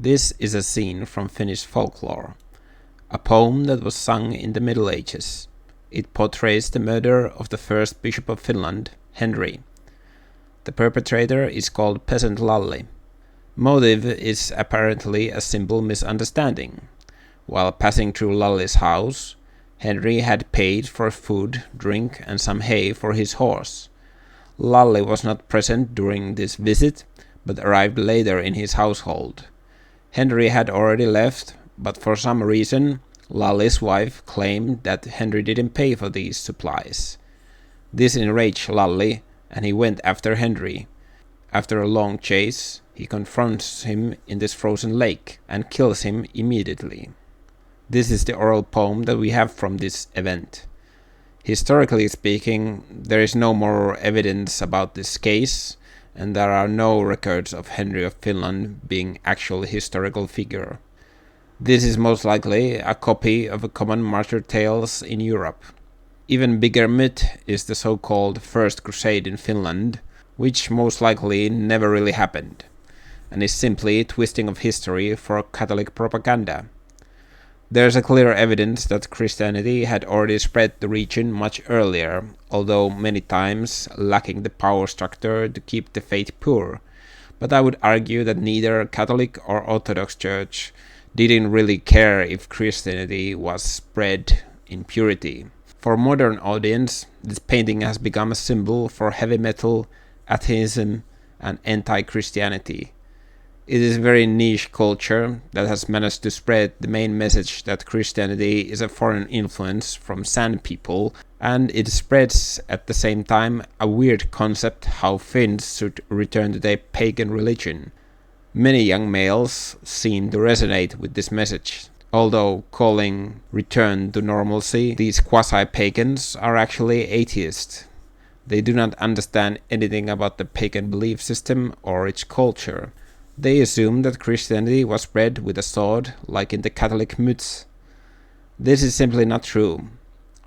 This is a scene from Finnish folklore, a poem that was sung in the Middle Ages. It portrays the murder of the first bishop of Finland, Henry. The perpetrator is called Peasant Lalli. Motive is apparently a simple misunderstanding. While passing through Lalli's house, Henry had paid for food, drink, and some hay for his horse. Lalli was not present during this visit, but arrived later in his household. Henry had already left, but for some reason, Lalli's wife claimed that Henry didn't pay for these supplies. This enraged Lalli, and he went after Henry. After a long chase, he confronts him in this frozen lake and kills him immediately. This is the oral poem that we have from this event. Historically speaking, there is no more evidence about this case, and there are no records of Henry of Finland being actual historical figure. This is most likely a copy of a common martyr tales in Europe. Even bigger myth is the so-called First Crusade in Finland, which most likely never really happened, and is simply twisting of history for Catholic propaganda. There is a clear evidence that Christianity had already spread the region much earlier, although many times lacking the power structure to keep the faith pure. But I would argue that neither Catholic or Orthodox Church didn't really care if Christianity was spread in purity. For modern audience, this painting has become a symbol for heavy metal, atheism, and anti-Christianity. It is a very niche culture that has managed to spread the main message that Christianity is a foreign influence from Sand people, and it spreads at the same time a weird concept how Finns should return to their pagan religion. Many young males seem to resonate with this message. Although calling return to normalcy, these quasi-pagans are actually atheists. They do not understand anything about the pagan belief system or its culture. They assume that Christianity was spread with a sword, like in the Catholic myths. This is simply not true.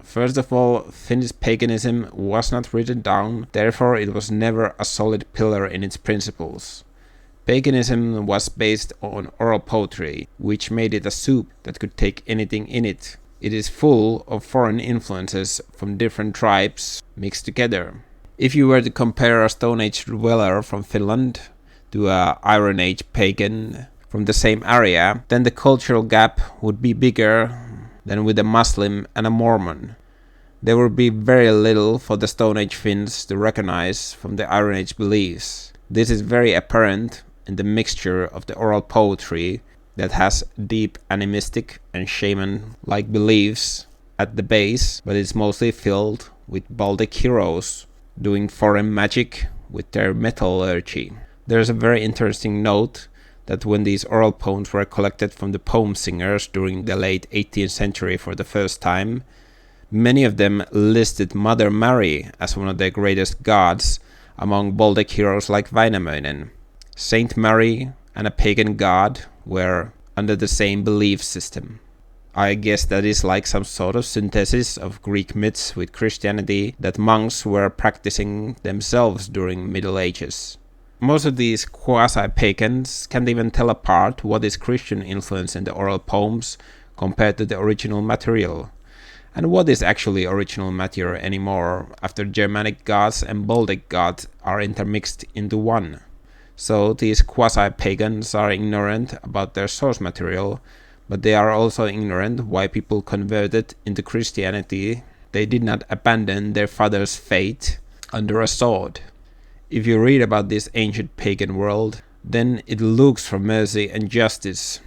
First of all, Finnish paganism was not written down, therefore it was never a solid pillar in its principles. Paganism was based on oral poetry, which made it a soup that could take anything in it. It is full of foreign influences from different tribes mixed together. If you were to compare a Stone Age dweller from Finland to a Iron Age pagan from the same area, then the cultural gap would be bigger than with a Muslim and a Mormon. There would be very little for the Stone Age Finns to recognize from the Iron Age beliefs. This is very apparent in the mixture of the oral poetry that has deep animistic and shaman-like beliefs at the base, but is mostly filled with Baltic heroes doing foreign magic with their metallurgy. There's a very interesting note that when these oral poems were collected from the poem singers during the late 18th century for the first time, many of them listed Mother Mary as one of their greatest gods among Baltic heroes like Väinämöinen. Saint Mary and a pagan god were under the same belief system. I guess that is like some sort of synthesis of Greek myths with Christianity that monks were practicing themselves during Middle Ages. Most of these quasi-pagans can't even tell apart what is Christian influence in the oral poems compared to the original material, and what is actually original material anymore after Germanic gods and Baltic gods are intermixed into one. So these quasi-pagans are ignorant about their source material, but they are also ignorant why people converted into Christianity. They did not abandon their father's faith under a sword. If you read about this ancient pagan world, then it looks for mercy and justice.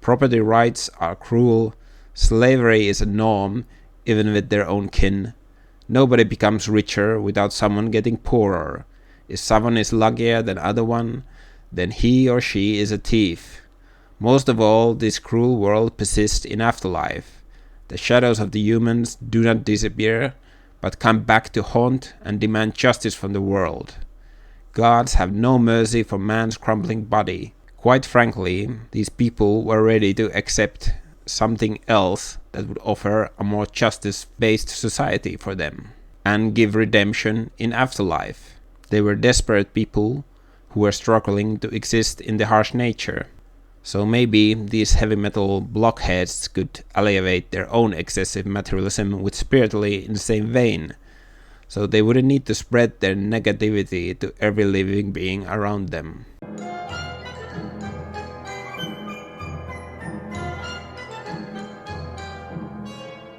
Property rights are cruel, slavery is a norm, even with their own kin. Nobody becomes richer without someone getting poorer. If someone is luckier than other one, then he or she is a thief. Most of all, this cruel world persists in afterlife. The shadows of the humans do not disappear, but come back to haunt and demand justice from the world. Gods have no mercy for man's crumbling body. Quite frankly, these people were ready to accept something else that would offer a more justice-based society for them and give redemption in afterlife. They were desperate people who were struggling to exist in the harsh nature. So maybe these heavy metal blockheads could alleviate their own excessive materialism with spiritually in the same vein, so they wouldn't need to spread their negativity to every living being around them.